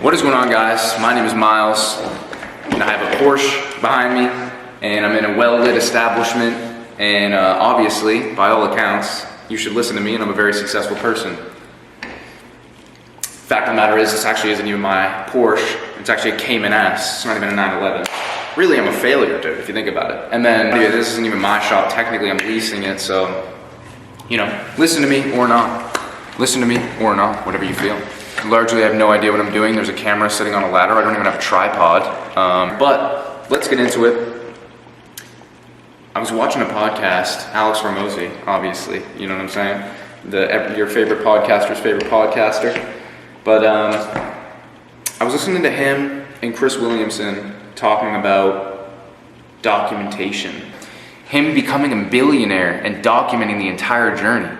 What is going on, guys? My name is Miles, and I have a Porsche behind me, and I'm in a well-lit establishment, and obviously, by all accounts, you should listen to me, and I'm a very successful person. Fact of the matter is, this actually isn't even my Porsche. It's actually a Cayman S. It's not even a 911. Really, I'm a failure, dude, if you think about it. And then, yeah, this isn't even my shop. Technically, I'm leasing it, so, you know, listen to me or not. Listen to me or not, whatever you feel. Largely, I have no idea what I'm doing. There's a camera sitting on a ladder. I don't even have a tripod. But let's get into it. I was watching a podcast, Alex Ramosi, obviously. You know what I'm saying? Your favorite podcaster's favorite podcaster. But I was listening to him and Chris Williamson talking about documentation. Him becoming a billionaire and documenting the entire journey.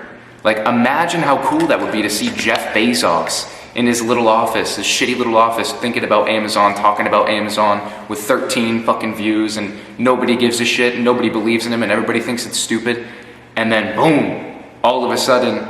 Like, imagine how cool that would be to see Jeff Bezos in his little office, his shitty little office, thinking about Amazon, talking about Amazon with 13 fucking views, and nobody gives a shit, and nobody believes in him, and everybody thinks it's stupid. And then boom, all of a sudden,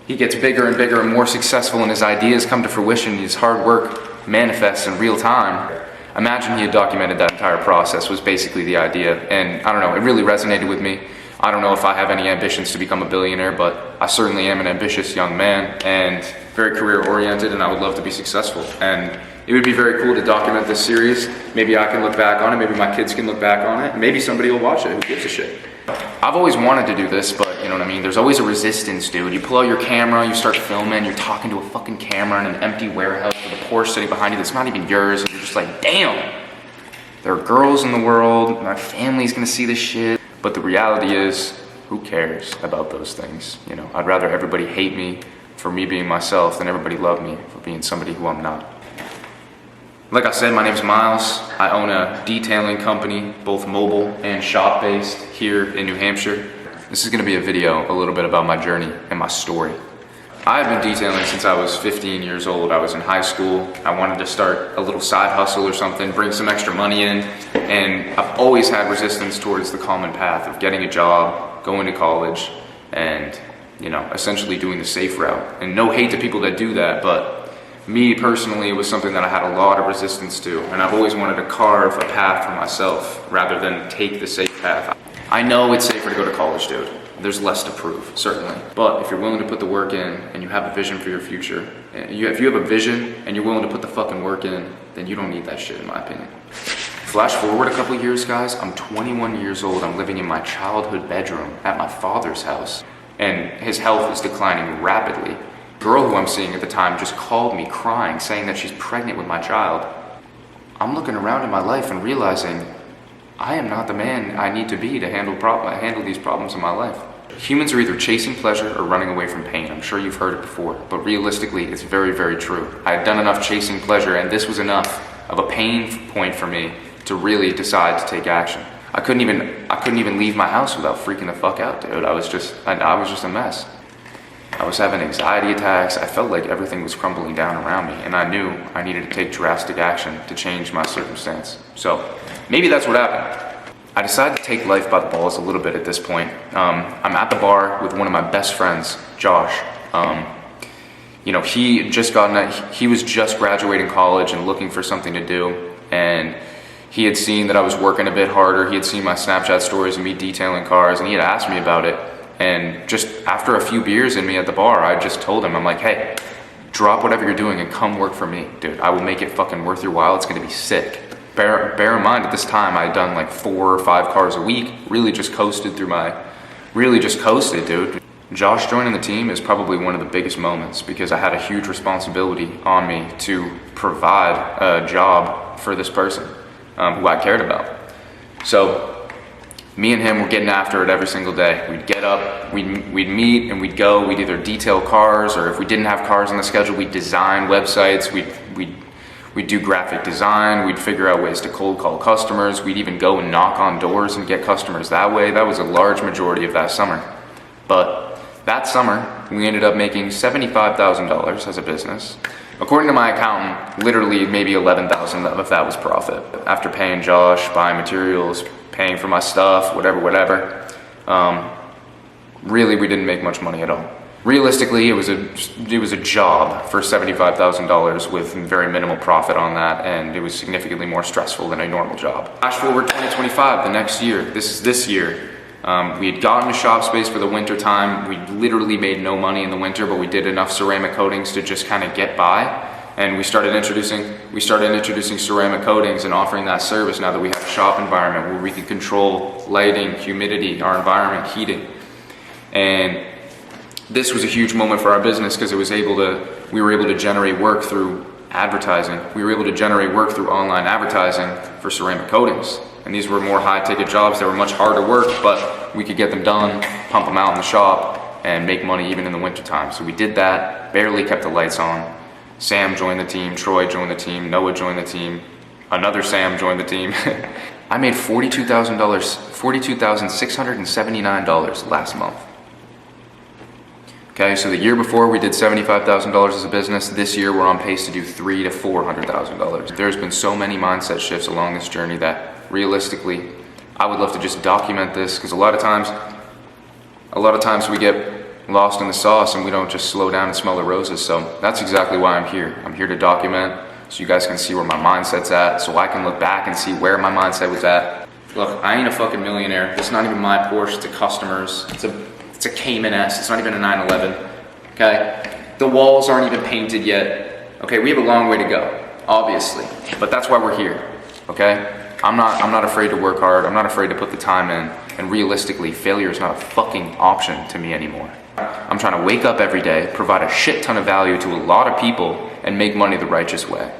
he gets bigger and bigger and more successful, and his ideas come to fruition, his hard work manifests in real time. Imagine he had documented that entire process, was basically the idea. And I don't know, it really resonated with me. I don't know if I have any ambitions to become a billionaire, but I certainly am an ambitious young man and very career oriented, and I would love to be successful. And it would be very cool to document this series. Maybe I can look back on it, maybe my kids can look back on it, maybe somebody will watch it, who gives a shit. I've always wanted to do this, but you know what I mean? There's always a resistance, dude. You pull out your camera, you start filming, you're talking to a fucking camera in an empty warehouse with a Porsche sitting behind you that's not even yours, and you're just like, damn, there are girls in the world, my family's gonna see this shit. But the reality is, who cares about those things? You know, I'd rather everybody hate me for me being myself than everybody love me for being somebody who I'm not. Like I said, my name's Miles. I own a detailing company, both mobile and shop-based here in New Hampshire. This is gonna be a video a little bit about my journey and my story. I've been detailing since I was 15 years old. I was in high school. I wanted to start a little side hustle or something, bring some extra money in, and I've always had resistance towards the common path of getting a job, going to college, and, you know, essentially doing the safe route. And no hate to people that do that, but me personally, it was something that I had a lot of resistance to, and I've always wanted to carve a path for myself rather than take the safe path. I know it's safer to go to college, dude. There's less to prove, certainly. But if you're willing to put the work in and you have a vision for your future, if you have a vision and you're willing to put the fucking work in, then you don't need that shit, in my opinion. Flash forward a couple years, guys. I'm 21 years old. I'm living in my childhood bedroom at my father's house, and his health is declining rapidly. The girl who I'm seeing at the time just called me crying, saying that she's pregnant with my child. I'm looking around in my life and realizing I am not the man I need to be to handle these problems in my life. Humans are either chasing pleasure or running away from pain. I'm sure you've heard it before, but realistically, it's very, very true. I had done enough chasing pleasure, and this was enough of a pain point for me to really decide to take action. I couldn't even leave my house without freaking the fuck out, dude. I was just a mess. I was having anxiety attacks. I felt like everything was crumbling down around me, and I knew I needed to take drastic action to change my circumstance. So maybe that's what happened. I decided to take life by the balls a little bit at this point. I'm at the bar with one of my best friends, Josh. You know, he was just graduating college and looking for something to do, and he had seen that I was working a bit harder. He had seen my Snapchat stories of me detailing cars, and he had asked me about it. And just after a few beers in me at the bar, I just told him, I'm like, hey, drop whatever you're doing and come work for me, dude. I will make it fucking worth your while. It's gonna be sick. Bear in mind, at this time, I had done like 4 or 5 cars a week. Really just coasted, dude. Josh joining the team is probably one of the biggest moments because I had a huge responsibility on me to provide a job for this person who I cared about. So me and him were getting after it every single day. We'd get up, we'd meet, and we'd go. We'd either detail cars, or if we didn't have cars on the schedule, we'd design websites. We'd do graphic design. We'd figure out ways to cold call customers. We'd even go and knock on doors and get customers that way. That was a large majority of that summer. But that summer, we ended up making $75,000 as a business. According to my accountant, literally maybe $11,000 of that was profit. After paying Josh, buying materials, paying for my stuff, whatever. Really, we didn't make much money at all. realistically, it was a job for $75,000 with very minimal profit on that, and it was significantly more stressful than a normal job. Flash forward 2025, the next year, this year, we had gotten a shop space for the winter time. We literally made no money in the winter, but we did enough ceramic coatings to just kind of get by. And we started introducing ceramic coatings and offering that service now that we have a shop environment where we can control lighting, humidity, our environment, heating. And this was a huge moment for our business because we were able to generate work through advertising. We were able to generate work through online advertising for ceramic coatings. And these were more high-ticket jobs that were much harder work, but we could get them done, pump them out in the shop, and make money even in the wintertime. So we did that, barely kept the lights on. Sam joined the team, Troy joined the team, Noah joined the team, another Sam joined the team. I made $42,679 last month. Okay, so the year before we did $75,000 as a business. This year we're on pace to do $300,000 to $400,000. There's been so many mindset shifts along this journey that realistically, I would love to just document this, because a lot of times we get lost in the sauce and we don't just slow down and smell the roses. So that's exactly why I'm here. I'm here to document so you guys can see where my mindset's at, so I can look back and see where my mindset was at. Look, I ain't a fucking millionaire. It's not even my Porsche, it's a customer's. It's a Cayman S, it's not even a 911, okay? The walls aren't even painted yet. Okay, we have a long way to go, obviously, but that's why we're here, okay? I'm not afraid to work hard, I'm not afraid to put the time in, and realistically, failure is not a fucking option to me anymore. I'm trying to wake up every day, provide a shit ton of value to a lot of people, and make money the righteous way.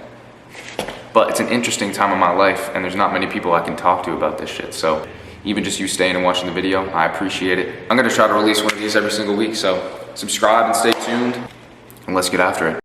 But it's an interesting time of my life, and there's not many people I can talk to about this shit, so even just you staying and watching the video, I appreciate it. I'm gonna try to release one of these every single week, so subscribe and stay tuned, and let's get after it.